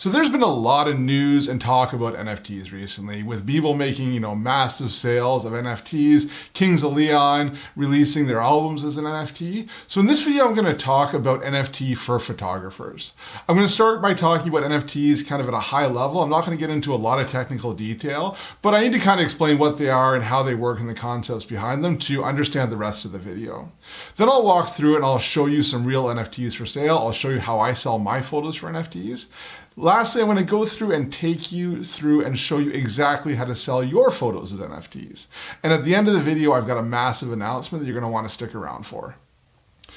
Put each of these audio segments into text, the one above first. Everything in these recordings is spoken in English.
So there's been a lot of news and talk about NFTs recently, with people making, massive sales of NFTs, Kings of Leon releasing their albums as an NFT. So in this video, I'm going to talk about NFT for photographers. I'm going to start by talking about NFTs kind of at a high level. I'm not going to get into a lot of technical detail, but I need to kind of explain what they are and how they work and the concepts behind them to understand the rest of the video. Then I'll walk through it and I'll show you some real NFTs for sale. I'll show you how I sell my photos for NFTs. Lastly, I'm going to go through and take you through and show you exactly how to sell your photos as NFTs. And at the end of the video, I've got a massive announcement that you're going to want to stick around for.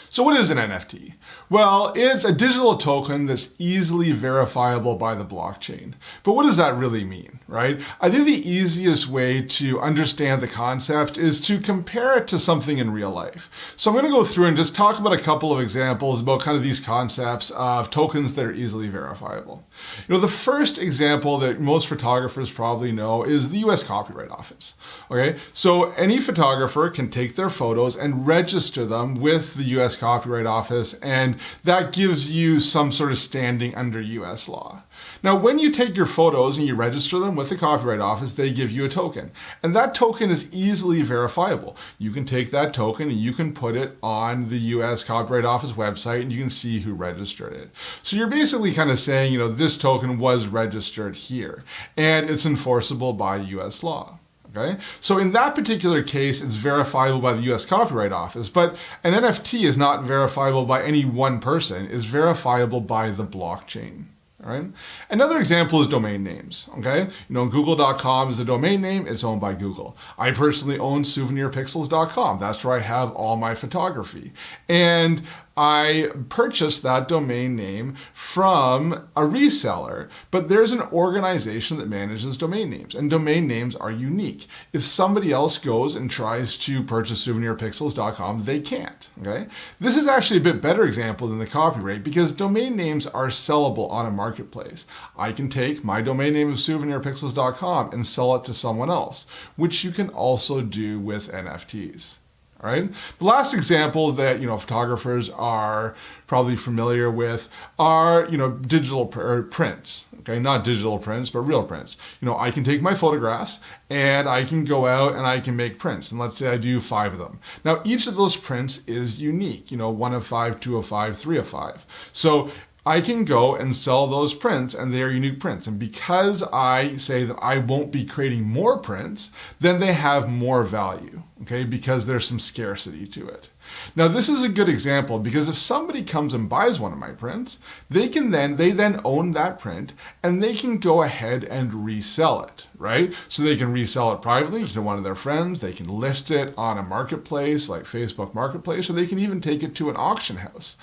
So what is an NFT? Well, it's a digital token that's easily verifiable by the blockchain. But what does that really mean, right? I think the easiest way to understand the concept is to compare it to something in real life. So I'm going to go through and just talk about a couple of examples about kind of these concepts of tokens that are easily verifiable. The first example that most photographers probably know is the US Copyright Office. Okay, so any photographer can take their photos and register them with the US Copyright Office, and that gives you some sort of standing under US law. Now, when you take your photos and you register them with the Copyright Office, they give you a token, and that token is easily verifiable. You can take that token and you can put it on the US Copyright Office website and you can see who registered it. So you're basically kind of saying, this token was registered here, and it's enforceable by US law. Okay? So in that particular case, it's verifiable by the US Copyright Office, but an NFT is not verifiable by any one person. It's verifiable by the blockchain. All right? Another example is domain names. Okay? Google.com is a domain name. It's owned by Google. I personally own souvenirpixels.com. That's where I have all my photography. And I purchased that domain name from a reseller, but there's an organization that manages domain names, and domain names are unique. If somebody else goes and tries to purchase souvenirpixels.com, they can't. Okay? This is actually a bit better example than the copyright because domain names are sellable on a marketplace. I can take my domain name of souvenirpixels.com and sell it to someone else, which you can also do with NFTs. All right. The last example that photographers are probably familiar with are digital prints. Okay, not digital prints, but real prints. I can take my photographs and I can go out and I can make prints. And let's say I do 5 of them. Now each of those prints is unique. 1 of 5, 2 of 5, 3 of 5. So I can go and sell those prints, and they are unique prints. And because I say that I won't be creating more prints, then they have more value, okay? Because there's some scarcity to it. Now, this is a good example because if somebody comes and buys one of my prints, they then own that print and they can go ahead and resell it, right? So they can resell it privately to one of their friends. They can list it on a marketplace like Facebook Marketplace, or they can even take it to an auction house.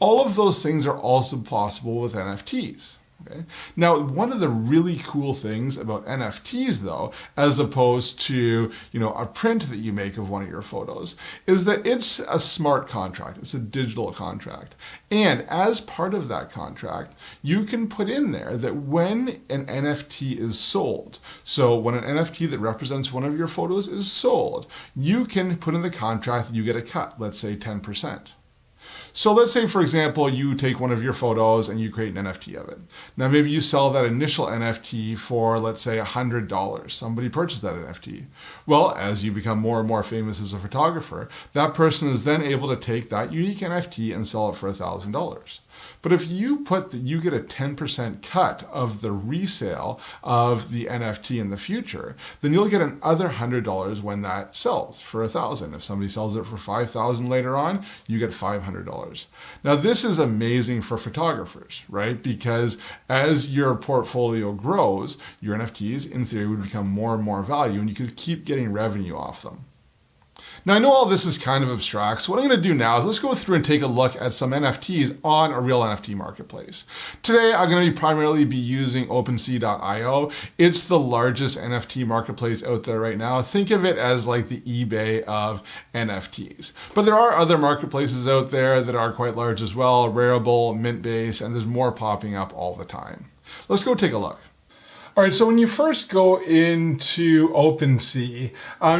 All of those things are also possible with NFTs. Okay? Now, one of the really cool things about NFTs, though, as opposed to a print that you make of one of your photos, is that it's a smart contract. It's a digital contract. And as part of that contract, you can put in there that when an NFT is sold, so when an NFT that represents one of your photos is sold, you can put in the contract that you get a cut, let's say 10%. So let's say, for example, you take one of your photos and you create an NFT of it. Now, maybe you sell that initial NFT for, let's say, $100. Somebody purchased that NFT. Well, as you become more and more famous as a photographer, that person is then able to take that unique NFT and sell it for $1,000. But if you put that you get a 10% cut of the resale of the NFT in the future, then you'll get another $100 when that sells for $1,000. If somebody sells it for $5,000 later on, you get $500. Now, this is amazing for photographers, right? Because as your portfolio grows, your NFTs, in theory, would become more and more value, and you could keep getting revenue off them. Now, I know all this is kind of abstract, so what I'm going to do now is let's go through and take a look at some NFTs on a real NFT marketplace. Today, I'm going to primarily be using Opensea.io. It's the largest NFT marketplace out there right now. Think of it as like the eBay of NFTs. But there are other marketplaces out there that are quite large as well, Rarible, Mintbase, and there's more popping up all the time. Let's go take a look. All right, so when you first go into Opensea,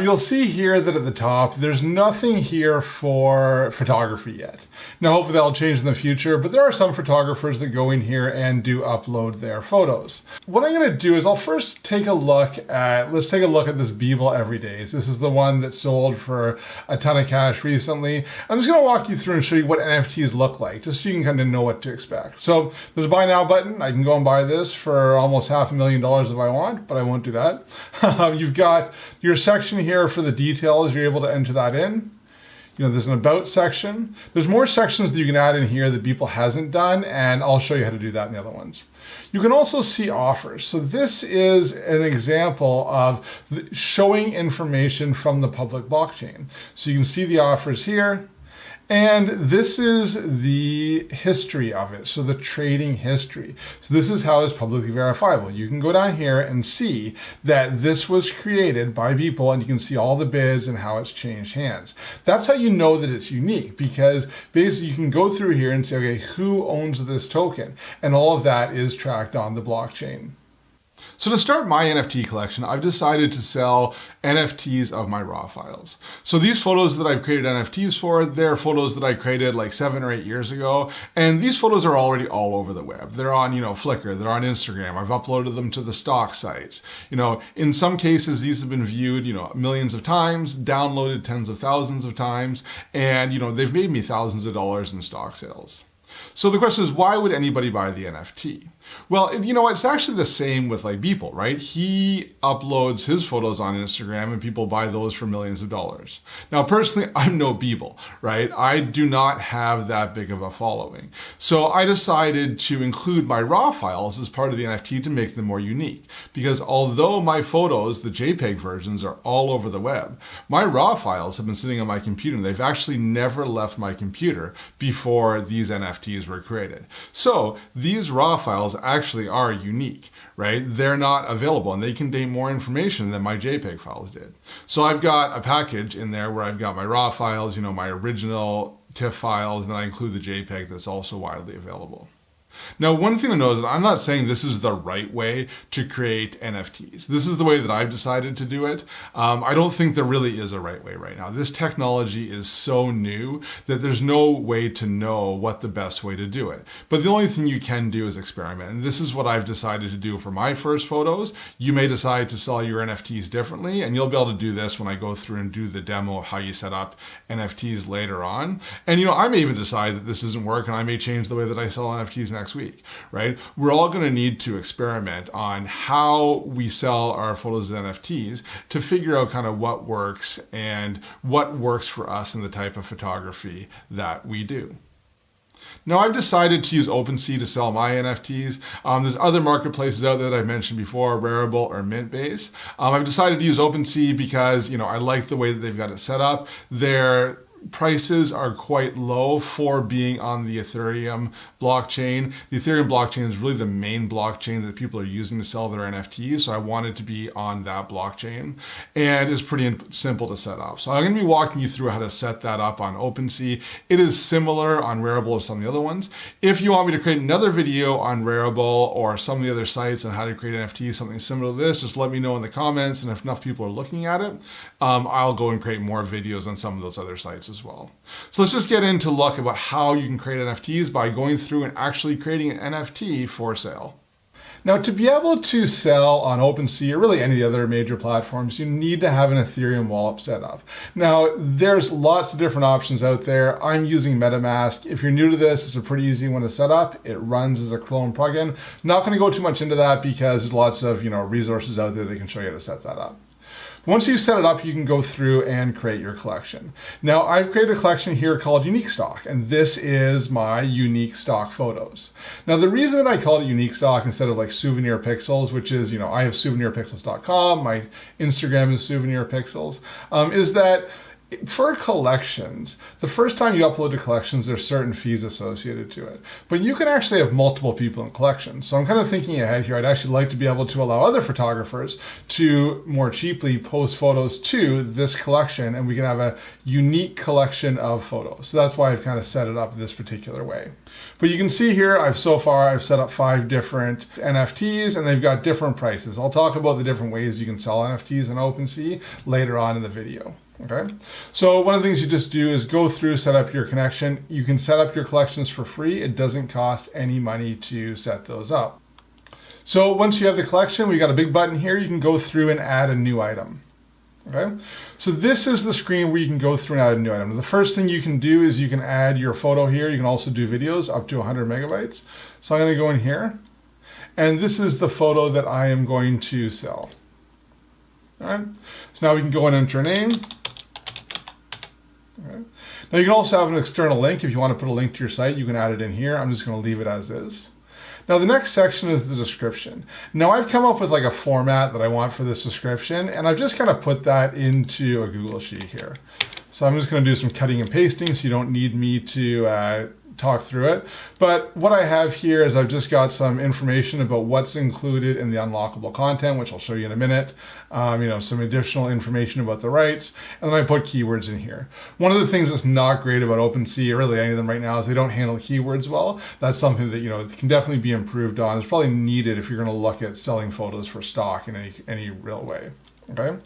you'll see here that at the top, there's nothing here for photography yet. Now, hopefully that'll change in the future, but there are some photographers that go in here and do upload their photos. What I'm gonna do is I'll first take a look at, let's take a look at this Beeble Everydays. This is the one that sold for a ton of cash recently. I'm just gonna walk you through and show you what NFTs look like, just so you can kind of know what to expect. So there's a buy now button. I can go and buy this for almost $500,000 if I want, but I won't do that. You've got your section here for the details. You're able to enter that in. You know, there's an about section. There's more sections that you can add in here that Beeple hasn't done, and I'll show you how to do that in the other ones. You can also see offers. So this is an example of showing information from the public blockchain. So you can see the offers here. And this is the history of it, so the trading history. So this is how it's publicly verifiable. You can go down here and see that this was created by Beeple, and you can see all the bids and how it's changed hands. That's how you know that it's unique, because basically you can go through here and say, okay, who owns this token? And all of that is tracked on the blockchain. So to start my NFT collection, I've decided to sell NFTs of my raw files. So these photos that I've created NFTs for, they're photos that I created like 7 or 8 years ago. And these photos are already all over the web. They're on, Flickr, they're on Instagram. I've uploaded them to the stock sites. In some cases, these have been viewed, millions of times, downloaded tens of thousands of times. And, they've made me thousands of dollars in stock sales. So the question is, why would anybody buy the NFT? Well, it's actually the same with like Beeple, right? He uploads his photos on Instagram and people buy those for millions of dollars. Now, personally, I'm no Beeple, right? I do not have that big of a following. So I decided to include my raw files as part of the NFT to make them more unique. Because although my photos, the JPEG versions, are all over the web, my raw files have been sitting on my computer and they've actually never left my computer before these NFTs were created. So these raw files actually are unique, right? They're not available and they contain more information than my JPEG files did. So I've got a package in there where I've got my raw files, my original TIFF files, and then I include the JPEG that's also widely available. Now, one thing to know is that I'm not saying this is the right way to create NFTs. This is the way that I've decided to do it. I don't think there really is a right way right now. This technology is so new that there's no way to know what the best way to do it. But the only thing you can do is experiment. And this is what I've decided to do for my first photos. You may decide to sell your NFTs differently, and you'll be able to do this when I go through and do the demo of how you set up NFTs later on. And I may even decide that this doesn't work and I may change the way that I sell NFTs next week, right? We're all going to need to experiment on how we sell our photos as NFTs to figure out kind of what works and what works for us in the type of photography that we do. Now, I've decided to use Opensea to sell my NFTs. There's other marketplaces out there that I've mentioned before, Rarible or Mintbase. I've decided to use Opensea because, I like the way that they've got it set up. Their prices are quite low for being on the Ethereum blockchain. The Ethereum blockchain is really the main blockchain that people are using to sell their NFTs, so I wanted to be on that blockchain, and it's pretty simple to set up. So I'm going to be walking you through how to set that up on Opensea. It is similar on Rarible or some of the other ones. If you want me to create another video on Rarible or some of the other sites on how to create NFTs, something similar to this, just let me know in the comments, and if enough people are looking at it, I'll go and create more videos on some of those other sites as well. So let's just get into look about how you can create NFTs by going through and actually creating an NFT for sale. Now, to be able to sell on Opensea or really any of the other major platforms, you need to have an Ethereum wallet set up. Now, there's lots of different options out there. I'm using MetaMask. If you're new to this, it's a pretty easy one to set up. It runs as a Chrome plugin. Not going to go too much into that because there's lots of resources out there that can show you how to set that up. Once you've set it up, you can go through and create your collection. Now, I've created a collection here called Unique Stock, and this is my unique stock photos. Now, the reason that I call it unique stock instead of like souvenir pixels, which is, I have souvenirpixels.com, my Instagram is souvenir pixels, is that For collections, the first time you upload to collections, there's certain fees associated to it. But you can actually have multiple people in collections. So I'm kind of thinking ahead here. I'd actually like to be able to allow other photographers to more cheaply post photos to this collection, and we can have a unique collection of photos. So that's why I've kind of set it up this particular way. But you can see here, I've set up 5 different NFTs, and they've got different prices. I'll talk about the different ways you can sell NFTs in OpenSea later on in the video. Okay, so one of the things you just do is go through, set up your connection. You can set up your collections for free. It doesn't cost any money to set those up. So once you have the collection, we got a big button here. You can go through and add a new item. Okay, so this is the screen where you can go through and add a new item. The first thing you can do is you can add your photo here. You can also do videos up to 100 megabytes. So I'm going to go in here, and this is the photo that I am going to sell. All right, so now we can go and enter a name. Okay. Now you can also have an external link. If you want to put a link to your site, you can add it in here. I'm just going to leave it as is. Now the next section is the description. Now I've come up with like a format that I want for this description, and I've just kind of put that into a Google Sheet here. So I'm just going to do some cutting and pasting, so you don't need me to talk through it. But what I have here is I've just got some information about what's included in the unlockable content, which I'll show you in a minute. Some additional information about the rights, and then I put keywords in here. One of the things that's not great about OpenSea, or really any of them right now, is they don't handle keywords well. That's something that can definitely be improved on. It's probably needed if you're going to look at selling photos for stock in any real way. Okay.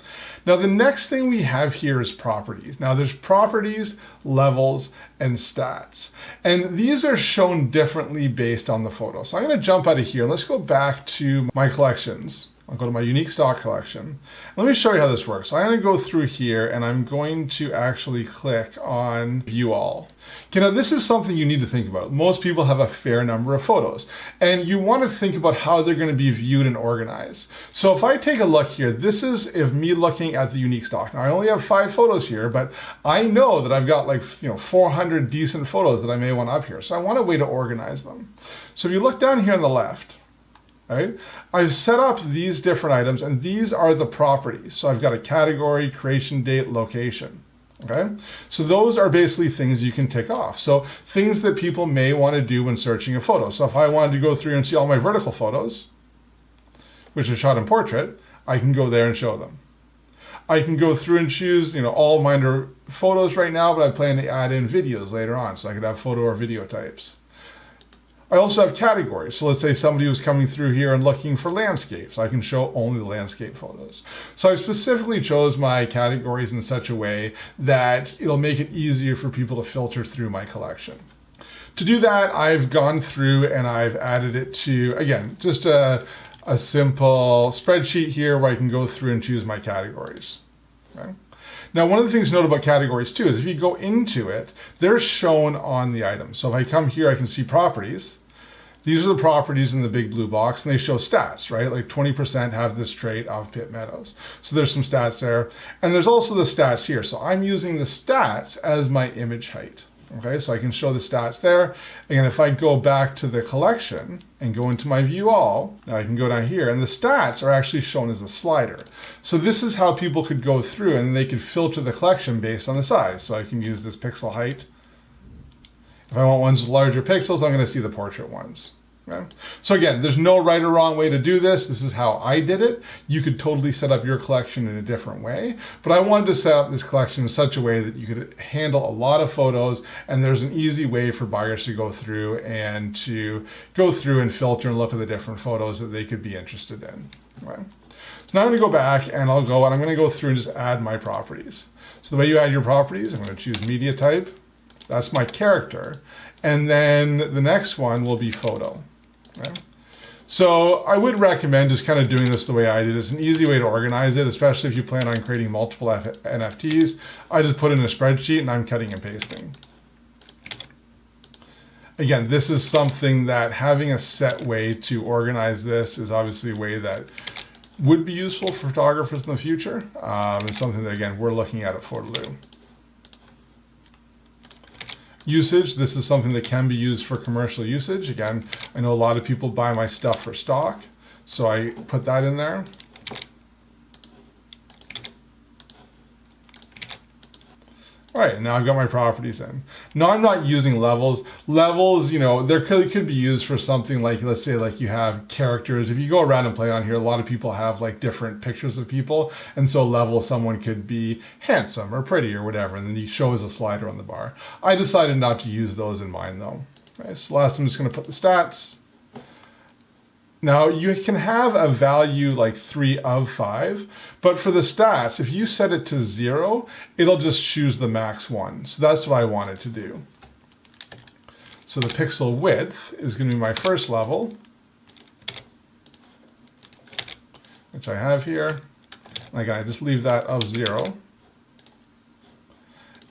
Now the next thing we have here is properties. Now there's properties, levels, and stats. And these are shown differently based on the photo. So I'm going to jump out of here. Let's go back to my collections. I'll go to my unique stock collection. Let me show you how this works. So I'm going to go through here, and I'm going to actually click on View All. Okay, now this is something you need to think about. Most people have a fair number of photos, and you want to think about how they're going to be viewed and organized. So if I take a look here, this is me looking at the unique stock. Now I only have 5 photos here, but I know that I've got 400 decent photos that I may want up here. So I want a way to organize them. So if you look down here on the left, right, I've set up these different items, and these are the properties. So I've got a category, creation date, location. Okay, so those are basically things you can tick off. So things that people may want to do when searching a photo. So if I wanted to go through and see all my vertical photos, which are shot in portrait, I can go there and show them. I can go through and choose, all of mine are photos right now, but I plan to add in videos later on. So I could have photo or video types. I also have categories. So let's say somebody was coming through here and looking for landscapes. I can show only the landscape photos. So I specifically chose my categories in such a way that it'll make it easier for people to filter through my collection. To do that, I've gone through and I've added it to, again, just a simple spreadsheet here where I can go through and choose my categories. Okay? Now, one of the things to note about categories too is if you go into it, they're shown on the item. So if I come here, I can see properties. These are the properties in the big blue box, and they show stats, right? Like 20% have this trait of Pitt Meadows. So there's some stats there. And there's also the stats here. So I'm using the stats as my image height. Okay, so I can show the stats there. Again, if I go back to the collection and go into my view all, now I can go down here, and the stats are actually shown as a slider. So this is how people could go through, and they could filter the collection based on the size. So I can use this pixel height. If I want ones with larger pixels, I'm going to see the portrait ones. Okay? So again, there's no right or wrong way to do this. This is how I did it. You could totally set up your collection in a different way, but I wanted to set up this collection in such a way that you could handle a lot of photos, and there's an easy way for buyers to go through and filter and look at the different photos that they could be interested in. Okay? So now I'm going to go back, and I'm going to go through and just add my properties. So the way you add your properties, I'm going to choose media type. That's my character. And then the next one will be photo. Okay? So I would recommend just kind of doing this the way I did. It's an easy way to organize it, especially if you plan on creating multiple NFTs. I just put it in a spreadsheet and I'm cutting and pasting. Again, this is something that having a set way to organize this is obviously a way that would be useful for photographers in the future. It's something that, again, we're looking at Fortaloo. Usage, this is something that can be used for commercial usage. Again, I know a lot of people buy my stuff for stock, so I put that in there. All right, now I've got my properties in. Now I'm not using levels. Levels, you know, there could be used for something like, let's say like you have characters. If you go around and play on here, a lot of people have like different pictures of people. And so level, someone could be handsome or pretty or whatever. And then you show as a slider on the bar. I decided not to use those in mine though. Okay, so last I'm just gonna put the stats. Now you can have a value like 3 of 5, but for the stats, if you set it to 0, it'll just choose the max one. So that's what I wanted to do. So the pixel width is going to be my first level, which I have here. And again, I just leave that of 0.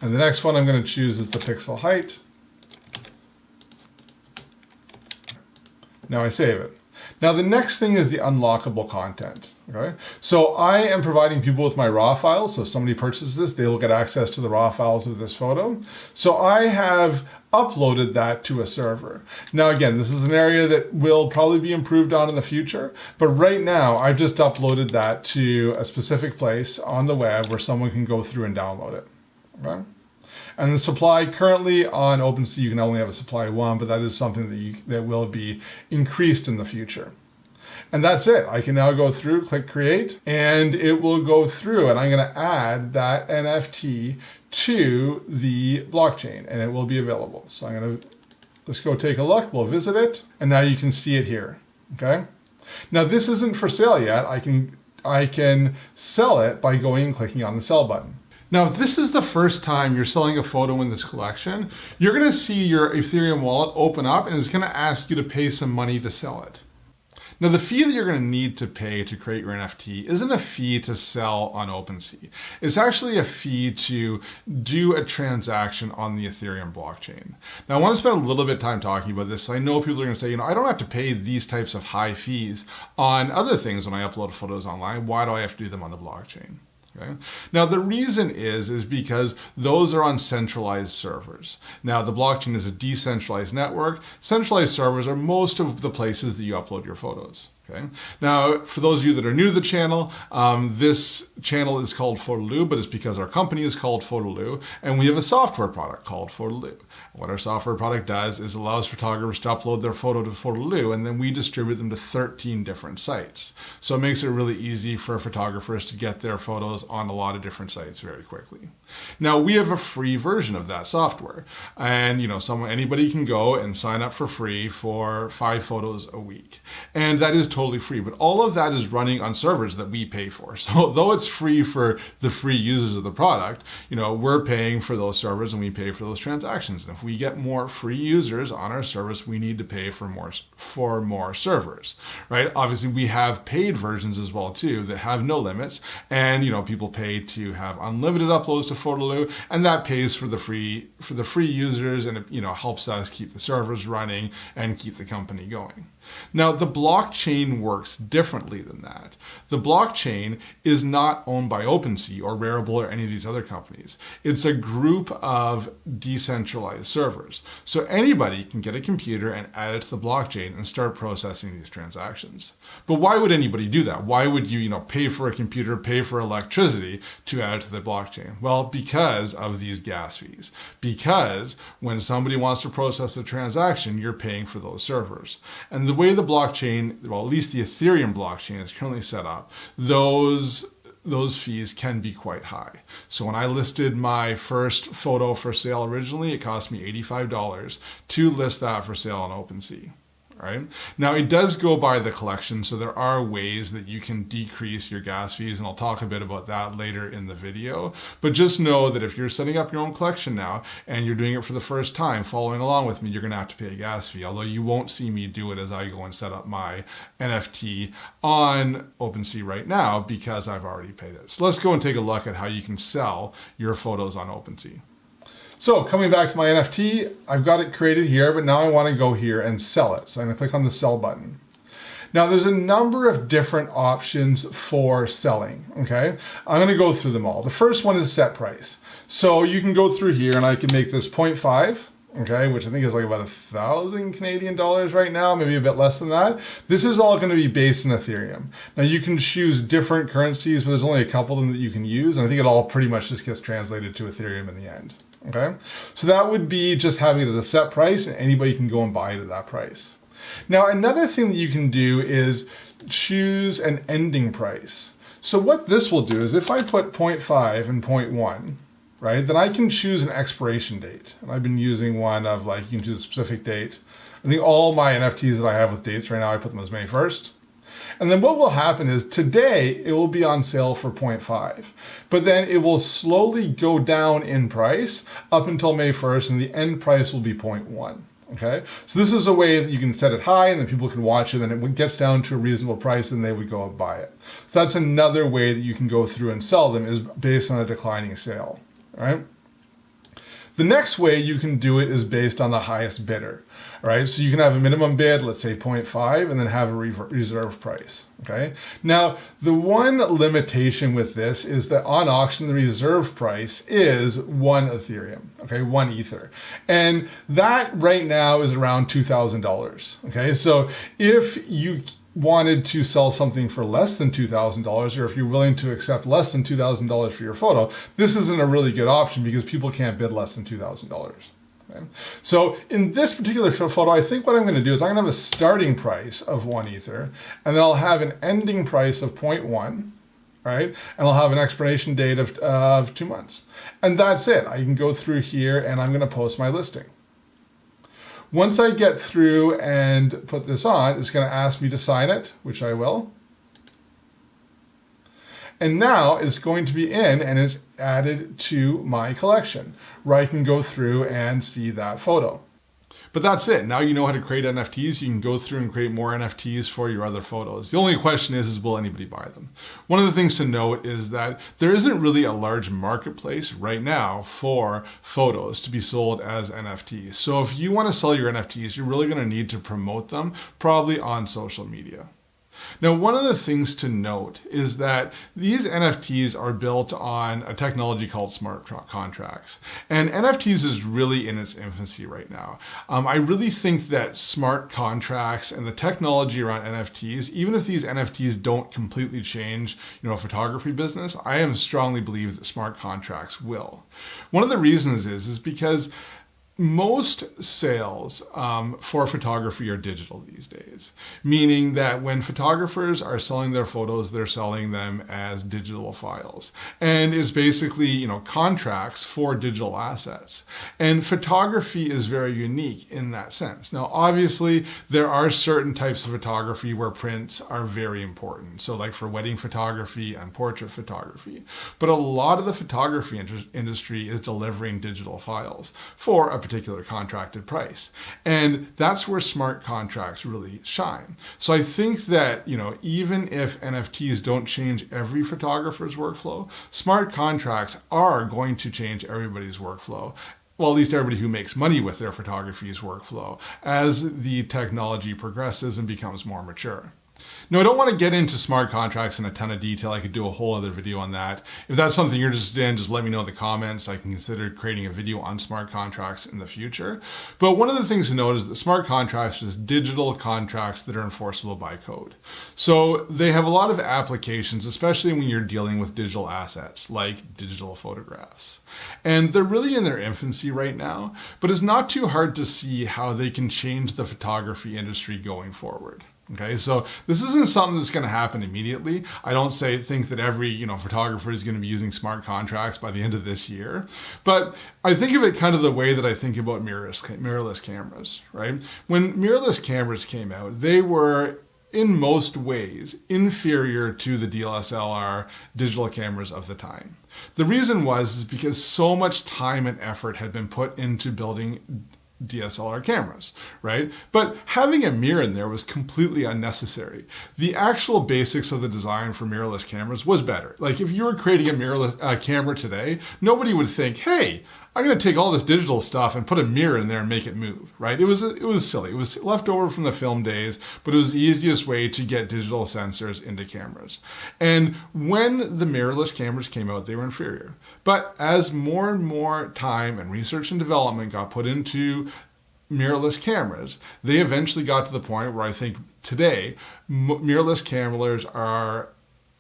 And the next one I'm going to choose is the pixel height. Now I save it. Now the next thing is the unlockable content. Okay, so I am providing people with my raw files. So if somebody purchases this, they will get access to the raw files of this photo. So I have uploaded that to a server. Now again, this is an area that will probably be improved on in the future, but right now I've just uploaded that to a specific place on the web where someone can go through and download it. Okay? And the supply currently on Opensea, you can only have a supply of 1, but that is something that will be increased in the future. And that's it. I can now go through, click create, and it will go through, and I'm going to add that NFT to the blockchain, and it will be available. So I'm going to, let's go take a look. We'll visit it, and now you can see it here. Okay. Now this isn't for sale yet. I can sell it by going and clicking on the sell button. Now, if this is the first time you're selling a photo in this collection, you're going to see your Ethereum wallet open up and it's going to ask you to pay some money to sell it. Now, the fee that you're going to need to pay to create your NFT isn't a fee to sell on Opensea. It's actually a fee to do a transaction on the Ethereum blockchain. Now, I want to spend a little bit of time talking about this. I know people are going to say, you know, I don't have to pay these types of high fees on other things when I upload photos online. Why do I have to do them on the blockchain? Okay. Now the reason is because those are on centralized servers. Now the blockchain is a decentralized network. Centralized servers are most of the places that you upload your photos. Okay. Now, for those of you that are new to the channel, this channel is called Photoloo, but it's because our company is called Photoloo, and we have a software product called Photoloo. What our software product does is allows photographers to upload their photo to Photoloo, and then we distribute them to 13 different sites. So it makes it really easy for photographers to get their photos on a lot of different sites very quickly. Now, we have a free version of that software, and you know, anybody can go and sign up for free for 5 photos a week, and that is totally free, but all of that is running on servers that we pay for. So though it's free for the free users of the product, you know, we're paying for those servers and we pay for those transactions. And if we get more free users on our service, we need to pay for more servers, right? Obviously, we have paid versions as well too that have no limits, and you know, people pay to have unlimited uploads to Photoloo, and that pays for the free users, and it, you know, helps us keep the servers running and keep the company going. Now, the blockchain works differently than that. The blockchain is not owned by Opensea or Rarible or any of these other companies. It's a group of decentralized servers. So anybody can get a computer and add it to the blockchain and start processing these transactions. But why would anybody do that? Why would you, pay for a computer, pay for electricity to add it to the blockchain? Well, because of these gas fees. Because when somebody wants to process a transaction, you're paying for those servers. And the way the blockchain, well, at least the Ethereum blockchain is currently set up, those fees can be quite high. So when I listed my first photo for sale originally, it cost me $85 to list that for sale on Opensea. Right? Now, it does go by the collection, so there are ways that you can decrease your gas fees, and I'll talk a bit about that later in the video. But just know that if you're setting up your own collection now and you're doing it for the first time, following along with me, you're going to have to pay a gas fee, although you won't see me do it as I go and set up my NFT on Opensea right now because I've already paid it. So let's go and take a look at how you can sell your photos on Opensea. So coming back to my NFT, I've got it created here, but now I want to go here and sell it. So I'm going to click on the sell button. Now there's a number of different options for selling, okay? I'm going to go through them all. The first one is set price. So you can go through here and I can make this 0.5 okay, which I think is like about 1,000 Canadian dollars right now, maybe a bit less than that. This is all going to be based in Ethereum. Now you can choose different currencies, but there's only a couple of them that you can use, and I think it all pretty much just gets translated to Ethereum in the end. Okay, so that would be just having it as a set price, and anybody can go and buy it at that price. Now another thing that you can do is choose an ending price. So what this will do is if I put 0.5 and 0.1, right, then I can choose an expiration date. And I've been using one of like, you can choose a specific date. I think all my NFTs that I have with dates right now, I put them as May 1st. And then what will happen is today it will be on sale for 0.5, but then it will slowly go down in price up until May 1st, and the end price will be 0.1. Okay, so this is a way that you can set it high and then people can watch it, and when it gets down to a reasonable price, then they would go and buy it. So that's another way that you can go through and sell them, is based on a declining sale. All right. The next way you can do it is based on the highest bidder. All right, so you can have a minimum bid, let's say 0.5, and then have a reserve price. Okay. Now, the one limitation with this is that on auction, the reserve price is 1 Ethereum. Okay, 1 Ether, and that right now is around $2,000. Okay, so if you wanted to sell something for less than $2,000, or if you're willing to accept less than $2,000 for your photo, this isn't a really good option because people can't bid less than $2,000. Okay. So in this particular photo, I think what I'm going to do is I'm going to have a starting price of 1 Ether, and then I'll have an ending price of 0.1, right? And I'll have an expiration date of 2 months. And that's it. I can go through here and I'm going to post my listing. Once I get through and put this on, it's going to ask me to sign it, which I will. And now it's going to be in and it's added to my collection, where I can go through and see that photo. But that's it. Now you know how to create NFTs. You can go through and create more NFTs for your other photos. The only question is will anybody buy them? One of the things to note is that there isn't really a large marketplace right now for photos to be sold as NFTs. So if you want to sell your NFTs, you're really going to need to promote them, probably on social media. Now, one of the things to note is that these NFTs are built on a technology called smart contracts. And NFTs is really in its infancy right now. I really think that smart contracts and the technology around NFTs, even if these NFTs don't completely change, photography business, I am strongly believe that smart contracts will. One of the reasons is because most sales for photography are digital these days, meaning that when photographers are selling their photos, they're selling them as digital files. And it's basically, contracts for digital assets. And photography is very unique in that sense. Now, obviously, there are certain types of photography where prints are very important. So like for wedding photography and portrait photography. But a lot of the photography industry is delivering digital files for a particular contracted price. And that's where smart contracts really shine. So I think that, even if NFTs don't change every photographer's workflow, smart contracts are going to change everybody's workflow. Well, at least everybody who makes money with their photography's workflow as the technology progresses and becomes more mature. Now, I don't want to get into smart contracts in a ton of detail. I could do a whole other video on that. If that's something you're interested in, just let me know in the comments. I can consider creating a video on smart contracts in the future. But one of the things to note is that smart contracts are just digital contracts that are enforceable by code. So they have a lot of applications, especially when you're dealing with digital assets like digital photographs. And they're really in their infancy right now, but it's not too hard to see how they can change the photography industry going forward. Okay, so this isn't something that's going to happen immediately. I don't think that every photographer is going to be using smart contracts by the end of this year, but I think of it kind of the way that I think about mirrorless cameras, right? When mirrorless cameras came out, they were in most ways inferior to the DSLR digital cameras of the time. The reason was because so much time and effort had been put into building DSLR cameras, right? But having a mirror in there was completely unnecessary. The actual basics of the design for mirrorless cameras was better. Like if you were creating a mirrorless camera today, nobody would think, hey, I'm going to take all this digital stuff and put a mirror in there and make it move, right? It was silly. It was left over from the film days, but it was the easiest way to get digital sensors into cameras. And when the mirrorless cameras came out, they were inferior. But as more and more time and research and development got put into mirrorless cameras, they eventually got to the point where I think today, mirrorless cameras are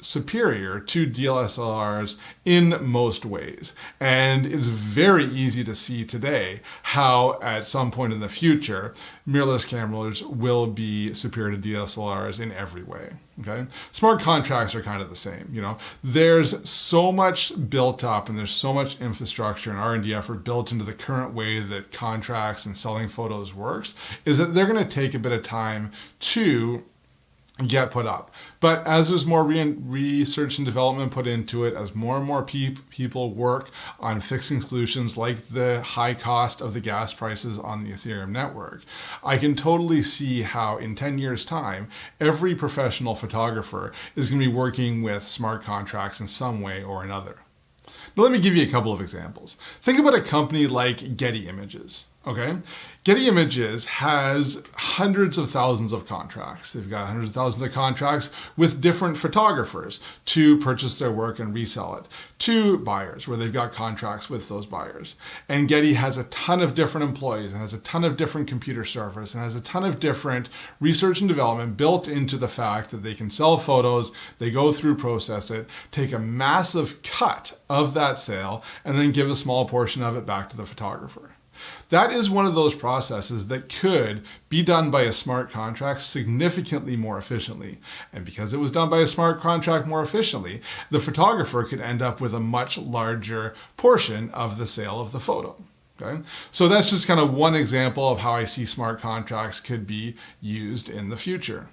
superior to DSLRs in most ways. And it's very easy to see today how at some point in the future, mirrorless cameras will be superior to DSLRs in every way. Okay. Smart contracts are kind of the same. You know, there's so much built up and there's so much infrastructure and R&D effort built into the current way that contracts and selling photos works, is that they're going to take a bit of time to get put up. But as there's more research and development put into it, as more and more people work on fixing solutions like the high cost of the gas prices on the Ethereum network, I can totally see how in 10 years' time, every professional photographer is going to be working with smart contracts in some way or another. Now, let me give you a couple of examples. Think about a company like Getty Images. Okay, Getty Images has hundreds of thousands of contracts. They've got hundreds of thousands of contracts with different photographers to purchase their work and resell it, to buyers where they've got contracts with those buyers. And Getty has a ton of different employees and has a ton of different computer servers and has a ton of different research and development built into the fact that they can sell photos, they go through, process it, take a massive cut of that sale, and then give a small portion of it back to the photographer. That is one of those processes that could be done by a smart contract significantly more efficiently. And because it was done by a smart contract more efficiently, the photographer could end up with a much larger portion of the sale of the photo. Okay? So that's just kind of one example of how I see smart contracts could be used in the future.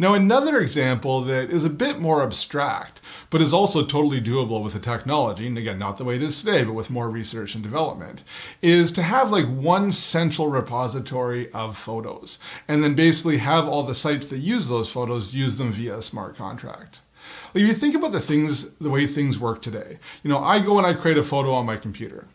Now, another example that is a bit more abstract, but is also totally doable with the technology, and again, not the way it is today, but with more research and development, is to have like one central repository of photos, and then basically have all the sites that use those photos use them via a smart contract. Like if you think about the way things work today, you know, I go and I create a photo on my computer.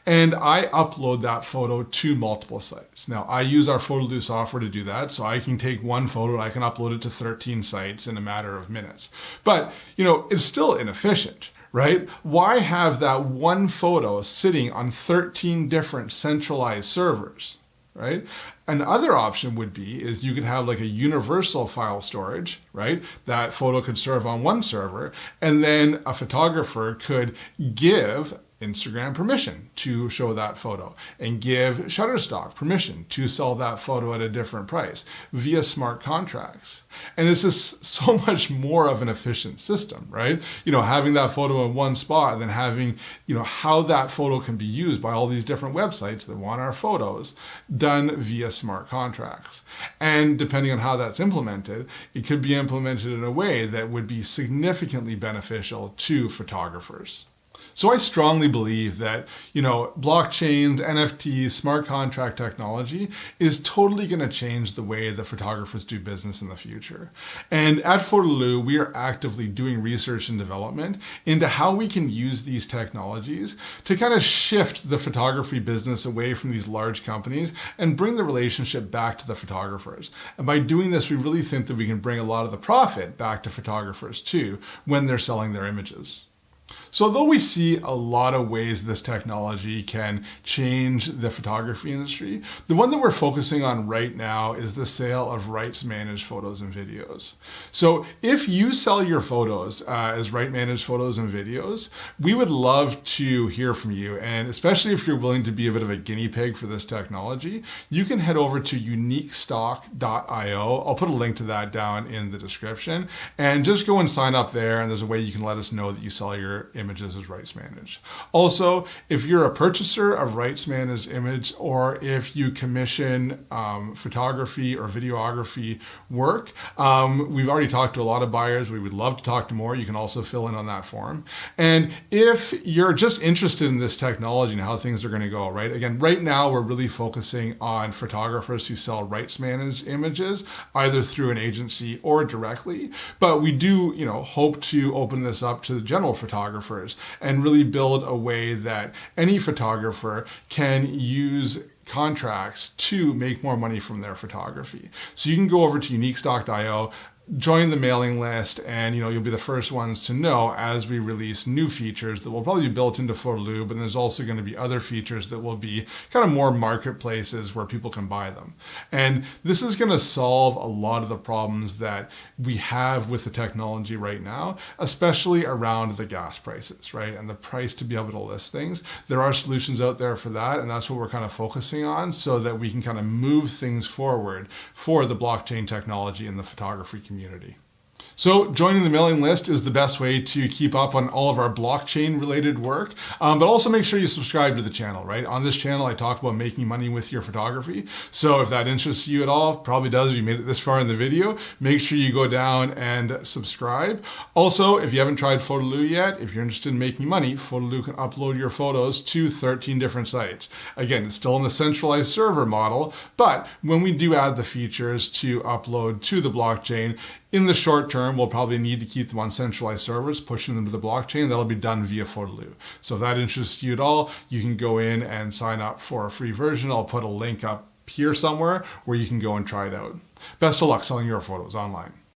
And I upload that photo to multiple sites. Now, I use our Photoloo software to do that, so I can take one photo and I can upload it to 13 sites in a matter of minutes. But, you know, it's still inefficient, right? Why have that one photo sitting on 13 different centralized servers, right? Another option would be is you could have like a universal file storage, right? That photo could serve on one server, and then a photographer could give Instagram permission to show that photo and give Shutterstock permission to sell that photo at a different price via smart contracts. And it's just so much more of an efficient system, right? You know, having that photo in one spot and then having, you know, how that photo can be used by all these different websites that want our photos done via smart contracts. And depending on how that's implemented, it could be implemented in a way that would be significantly beneficial to photographers. So I strongly believe that, you know, blockchains, NFTs, smart contract technology is totally going to change the way that photographers do business in the future. And at Photoloo, we are actively doing research and development into how we can use these technologies to kind of shift the photography business away from these large companies and bring the relationship back to the photographers. And by doing this, we really think that we can bring a lot of the profit back to photographers too when they're selling their images. So although we see a lot of ways this technology can change the photography industry, the one that we're focusing on right now is the sale of rights managed photos and videos. So if you sell your photos as right managed photos and videos, we would love to hear from you. And especially if you're willing to be a bit of a guinea pig for this technology, you can head over to uniquestock.io. I'll put a link to that down in the description, and just go and sign up there. And there's a way you can let us know that you sell your your images as rights managed. Also, if you're a purchaser of rights managed image, or if you commission photography or videography work, we've already talked to a lot of buyers. We would love to talk to more. You can also fill in on that form. And if you're just interested in this technology and how things are going to go, right? Again, right now we're really focusing on photographers who sell rights managed images, either through an agency or directly. But we do, hope to open this up to the general photographers and really build a way that any photographer can use contracts to make more money from their photography. So you can go over to uniquestock.io, join the mailing list, and you'll be the first ones to know as we release new features that will probably be built into Photoloo, but there's also going to be other features that will be kind of more marketplaces where people can buy them. And this is going to solve a lot of the problems that we have with the technology right now, especially around the gas prices, right? And the price to be able to list things. There are solutions out there for that, and that's what we're kind of focusing on so that we can kind of move things forward for the blockchain technology in the photography community. So joining the mailing list is the best way to keep up on all of our blockchain related work, but also make sure you subscribe to the channel, right? On this channel, I talk about making money with your photography. So if that interests you at all, probably does if you made it this far in the video, make sure you go down and subscribe. Also, if you haven't tried Photoloo yet, if you're interested in making money, Photoloo can upload your photos to 13 different sites. Again, it's still in the centralized server model, but when we do add the features to upload to the blockchain, in the short term, we'll probably need to keep them on centralized servers, pushing them to the blockchain. That'll be done via Photoloo. So if that interests you at all, you can go in and sign up for a free version. I'll put a link up here somewhere where you can go and try it out. Best of luck selling your photos online.